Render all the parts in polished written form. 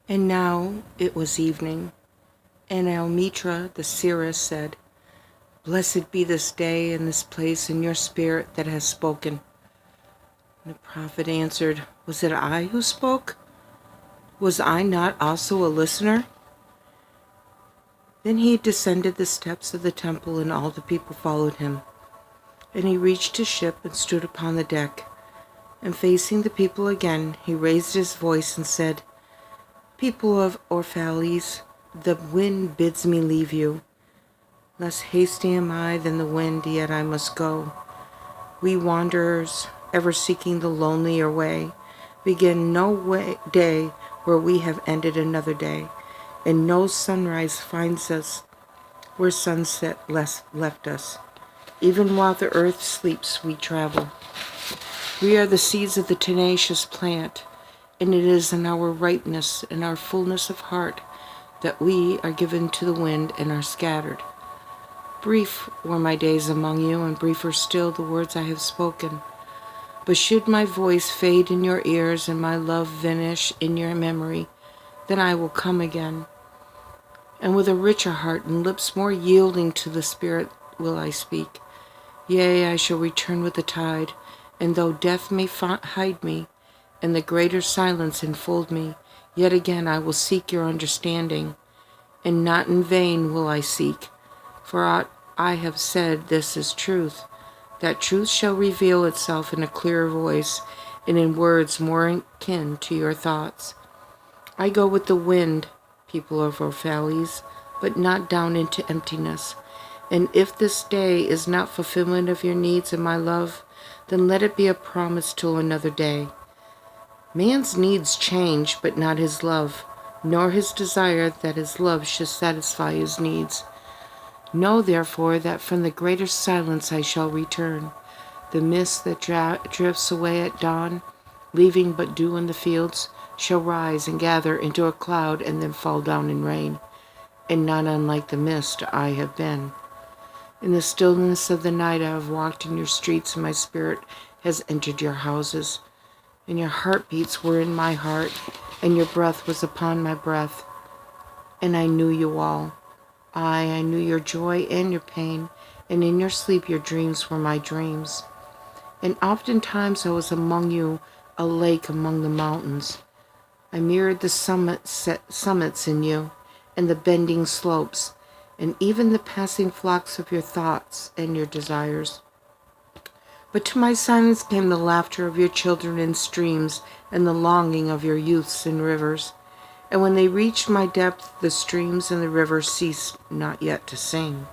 And now it was evening, and Almitra the seeress said, "Blessed be this day and this place and your spirit that has spoken." And the prophet answered, "Was it I who spoke? Was I not also a listener?" Then he descended the steps of the temple, and all the people followed him. And he reached his ship and stood upon the deck. And facing the people again, he raised his voice and said, "People of Orphales, the wind bids me leave you. Less hasty am I than the wind, yet I must go. We wanderers, ever seeking the lonelier way, begin no day where we have ended another day, and no sunrise finds us where sunset left us. Even while the earth sleeps, we travel. We are the seeds of the tenacious plant, and it is in our ripeness and our fullness of heart that we are given to the wind and are scattered. Brief were my days among you, and briefer still the words I have spoken. But should my voice fade in your ears and my love vanish in your memory, then I will come again. And with a richer heart and lips more yielding to the Spirit will I speak. Yea, I shall return with the tide, and though death may hide me, and the greater silence enfold me, yet again I will seek your understanding, and not in vain will I seek. For aught I have said, this is truth. That truth shall reveal itself in a clearer voice, and in words more akin to your thoughts. I go with the wind, people of Orphales, but not down into emptiness. And if this day is not fulfillment of your needs and my love, then let it be a promise till another day. Man's needs change, but not his love, nor his desire that his love should satisfy his needs. Know, therefore, that from the greater silence I shall return. The mist that drifts away at dawn, leaving but dew in the fields, shall rise and gather into a cloud and then fall down in rain. And not unlike the mist I have been. In the stillness of the night I have walked in your streets, and my spirit has entered your houses. And your heartbeats were in my heart, and your breath was upon my breath. And I knew you all. I knew your joy and your pain, and in your sleep your dreams were my dreams. And oftentimes I was among you, a lake among the mountains. I mirrored the summits in you, and the bending slopes, and even the passing flocks of your thoughts and your desires. But to my silence came the laughter of your children in streams, and the longing of your youths in rivers. And when they reached my depth, the streams and the rivers ceased not yet to sing.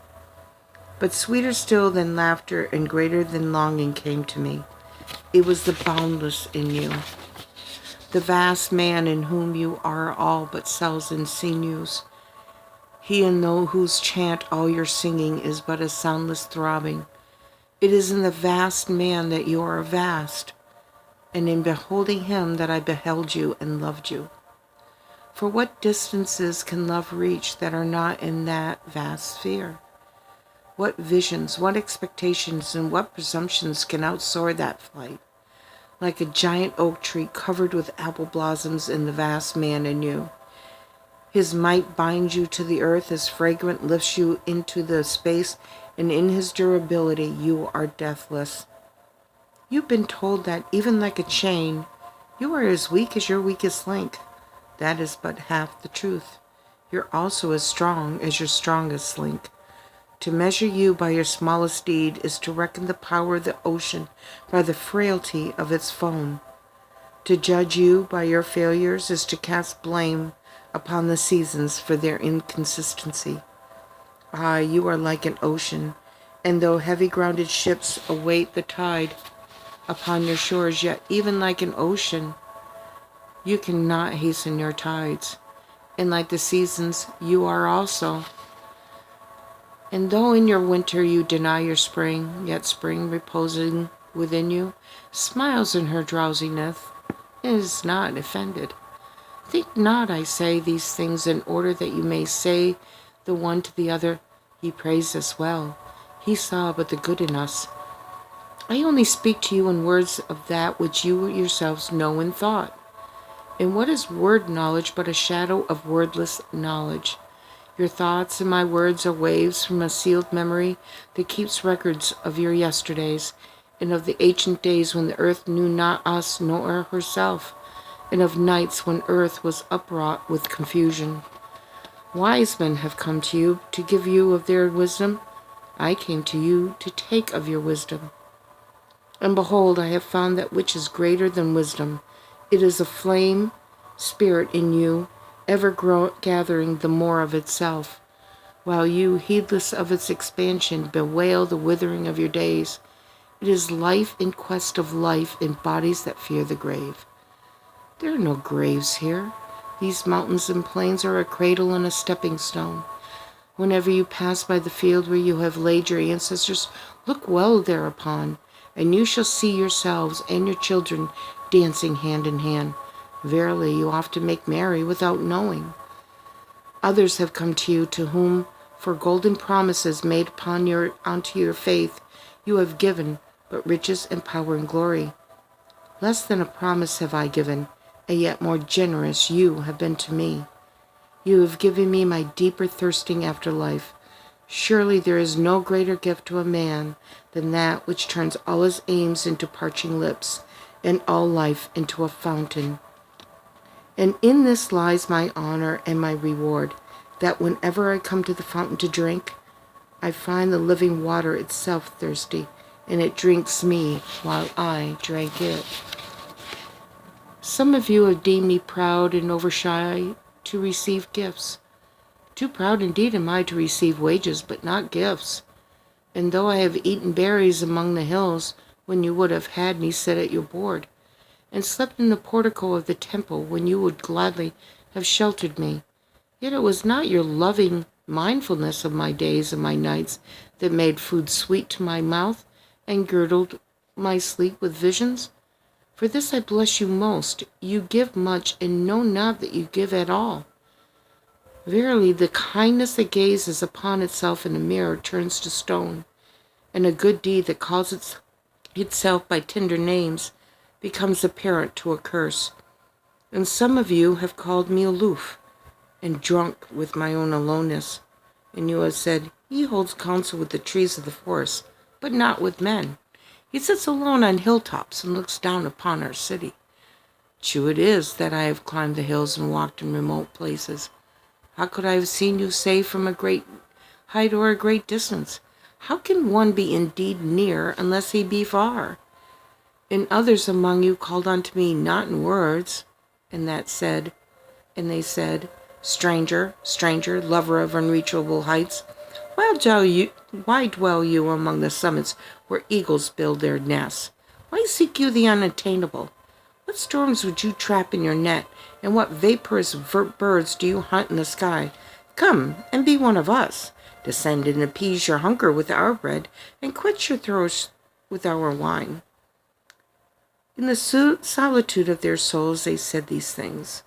But sweeter still than laughter and greater than longing came to me. It was the boundless in you, the vast man in whom you are all but cells and sinews. He in whose chant all your singing is but a soundless throbbing. It is in the vast man that you are vast, and in beholding him that I beheld you and loved you. For what distances can love reach that are not in that vast sphere? What visions, what expectations, and what presumptions can outsoar that flight? Like a giant oak tree covered with apple blossoms in the vast man in you. His might binds you to the earth, his fragrance lifts you into the space, and in his durability you are deathless. You've been told that, even like a chain, you are as weak as your weakest link. That is but half the truth. You're also as strong as your strongest link. To measure you by your smallest deed is to reckon the power of the ocean by the frailty of its foam. To judge you by your failures is to cast blame upon the seasons for their inconsistency. Ah, you are like an ocean, and though heavy-grounded ships await the tide upon your shores, yet even like an ocean, you cannot hasten your tides. And like the seasons, you are also. And though in your winter you deny your spring, yet spring reposing within you smiles in her drowsiness, and is not offended. Think not, I say, these things in order that you may say the one to the other, he praised us well. He saw but the good in us. I only speak to you in words of that which you yourselves know in thought. And what is word knowledge but a shadow of wordless knowledge? Your thoughts and my words are waves from a sealed memory that keeps records of your yesterdays, and of the ancient days when the earth knew not us nor herself, and of nights when earth was upwrought with confusion. Wise men have come to you to give you of their wisdom. I came to you to take of your wisdom. And behold, I have found that which is greater than wisdom. It is a flame spirit in you, ever gathering the more of itself, while you, heedless of its expansion, bewail the withering of your days. It is life in quest of life in bodies that fear the grave. There are no graves here. These mountains and plains are a cradle and a stepping stone. Whenever you pass by the field where you have laid your ancestors, look well thereupon, and you shall see yourselves and your children dancing hand in hand. Verily, you often make merry without knowing. Others have come to you to whom, for golden promises made unto your faith, you have given but riches and power and glory. Less than a promise have I given, and yet more generous you have been to me. You have given me my deeper thirsting after life. Surely there is no greater gift to a man than that which turns all his aims into parching lips, and all life into a fountain. And in this lies my honor and my reward, that whenever I come to the fountain to drink, I find the living water itself thirsty, and it drinks me while I drank it. Some of you have deemed me proud and overshy to receive gifts. Too proud indeed am I to receive wages, but not gifts. And though I have eaten berries among the hills, when you would have had me sit at your board, and slept in the portico of the temple when you would gladly have sheltered me, yet it was not your loving mindfulness of my days and my nights that made food sweet to my mouth and girdled my sleep with visions. For this I bless you most. You give much and know not that you give at all. Verily, the kindness that gazes upon itself in a mirror turns to stone, and a good deed that calls itself by tender names becomes apparent to a curse. And some of you have called me aloof and drunk with my own aloneness, and you have said, He holds counsel with the trees of the forest, but not with men. He sits alone on hilltops and looks down upon our city. True it is that I have climbed the hills and walked in remote places. How could I have seen you, say, from a great height or a great distance? How can one be indeed near unless he be far? And others among you called unto me not in words, and they said, Stranger, stranger, lover of unreachable heights, why dwell you among the summits where eagles build their nests? Why seek you the unattainable? What storms would you trap in your net, and what vaporous birds do you hunt in the sky? Come and be one of us. Descend and appease your hunger with our bread, and quench your thirst with our wine. In the solitude of their souls they said these things.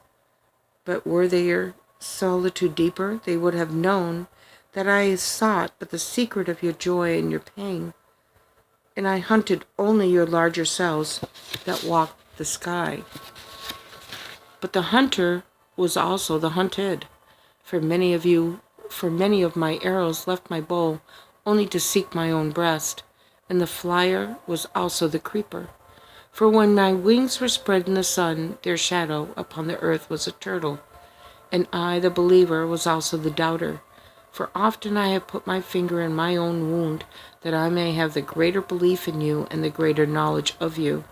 But were their solitude deeper, they would have known that I sought but the secret of your joy and your pain, and I hunted only your larger selves that walked the sky. But the hunter was also the hunted, for many of my arrows left my bow only to seek my own breast, and the flyer was also the creeper. For when my wings were spread in the sun, their shadow upon the earth was a turtle, and I, the believer, was also the doubter. For often I have put my finger in my own wound, that I may have the greater belief in you and the greater knowledge of you.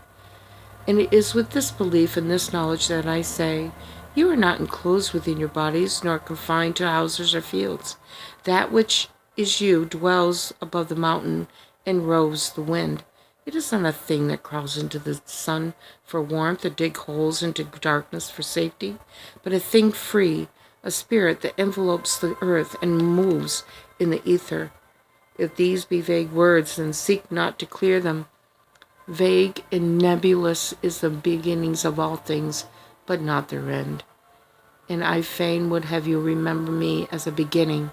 And it is with this belief and this knowledge that I say, you are not enclosed within your bodies, nor confined to houses or fields. That which is you dwells above the mountain and roves the wind. It is not a thing that crawls into the sun for warmth or dig holes into darkness for safety, but a thing free, a spirit that envelopes the earth and moves in the ether. If these be vague words, then seek not to clear them. Vague and nebulous is the beginnings of all things, but not their end. And I fain would have you remember me as a beginning,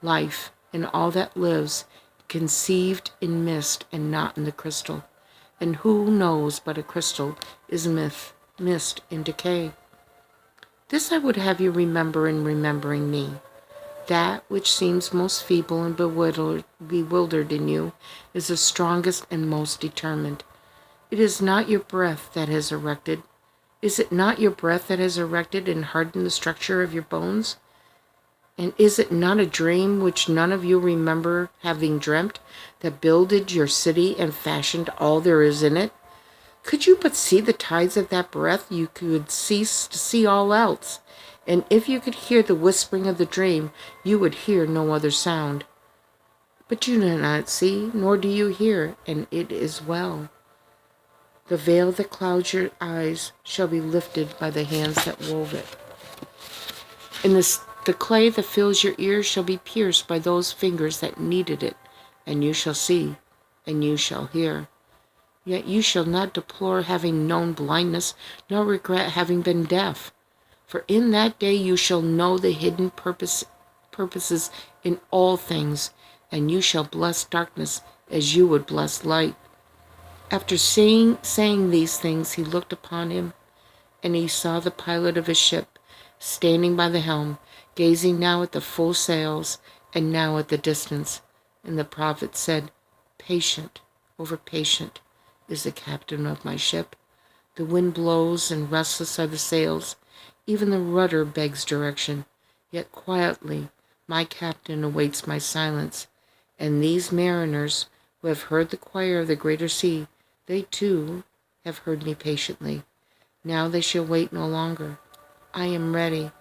life, and all that lives, conceived in mist and not in the crystal. And who knows but a crystal is mist in decay? This I would have you remember in remembering me. That which seems most feeble and bewildered in you is the strongest and most determined. It is not your breath that has erected. Is it not your breath that has erected and hardened the structure of your bones? And is it not a dream which none of you remember having dreamt, that builded your city and fashioned all there is in it? Could you but see the tides of that breath, you could cease to see all else. And if you could hear the whispering of the dream, you would hear no other sound. But you do not see, nor do you hear, and it is well. The veil that clouds your eyes shall be lifted by the hands that wove it. And the clay that fills your ears shall be pierced by those fingers that kneaded it, and you shall see, and you shall hear. Yet you shall not deplore having known blindness, nor regret having been deaf. For in that day you shall know the hidden purposes in all things, and you shall bless darkness as you would bless light. After saying these things, he looked upon him, and he saw the pilot of his ship standing by the helm, gazing now at the full sails, and now at the distance. And the prophet said, "Patient, over patient, is the captain of my ship. The wind blows, and restless are the sails. Even the rudder begs direction. Yet quietly my captain awaits my silence. And these mariners who have heard the choir of the greater sea, they too have heard me patiently. Now they shall wait no longer. I am ready.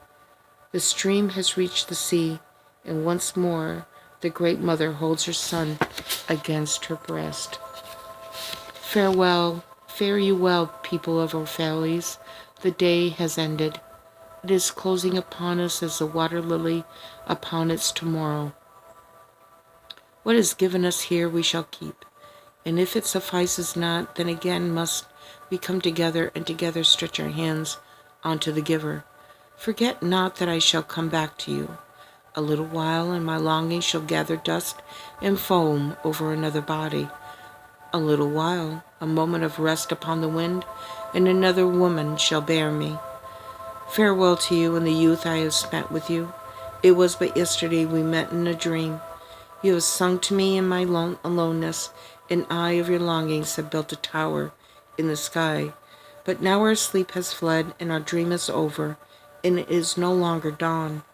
The stream has reached the sea, and once more the great mother holds her son against her breast. Farewell, fare you well, people of Orphalese. The day has ended. It is closing upon us as the water lily upon its tomorrow. What is given us here we shall keep, and if it suffices not, then again must we come together, and together stretch our hands unto the giver. Forget not that I shall come back to you. A little while, and my longing shall gather dust and foam over another body. A little while, a moment of rest upon the wind, and another woman shall bear me. Farewell to you and the youth I have spent with you. It was but yesterday we met in a dream. You have sung to me in my aloneness, and I of your longings have built a tower in the sky. But now our sleep has fled, and our dream is over, and it is no longer dawn.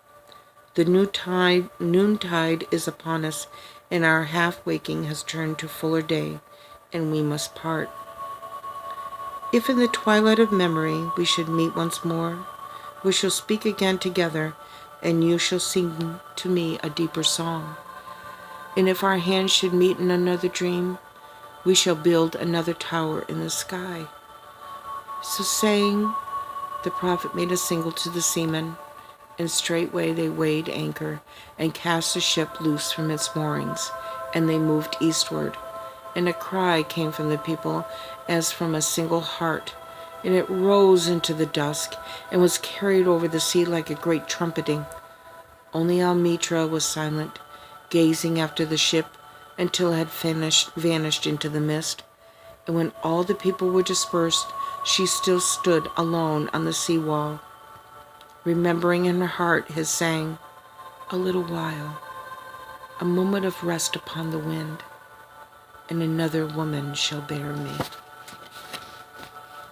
The noontide is upon us, and our half-waking has turned to fuller day, and we must part. If in the twilight of memory we should meet once more, we shall speak again together, and you shall sing to me a deeper song. And if our hands should meet in another dream, we shall build another tower in the sky." So saying, the prophet made a signal to the seamen, and straightway they weighed anchor, and cast the ship loose from its moorings, and they moved eastward. And a cry came from the people as from a single heart, and it rose into the dusk, and was carried over the sea like a great trumpeting. Only Almitra was silent, gazing after the ship until it had vanished into the mist. And when all the people were dispersed, she still stood alone on the sea wall, remembering in her heart his saying, "A little while, a moment of rest upon the wind, and another woman shall bear me."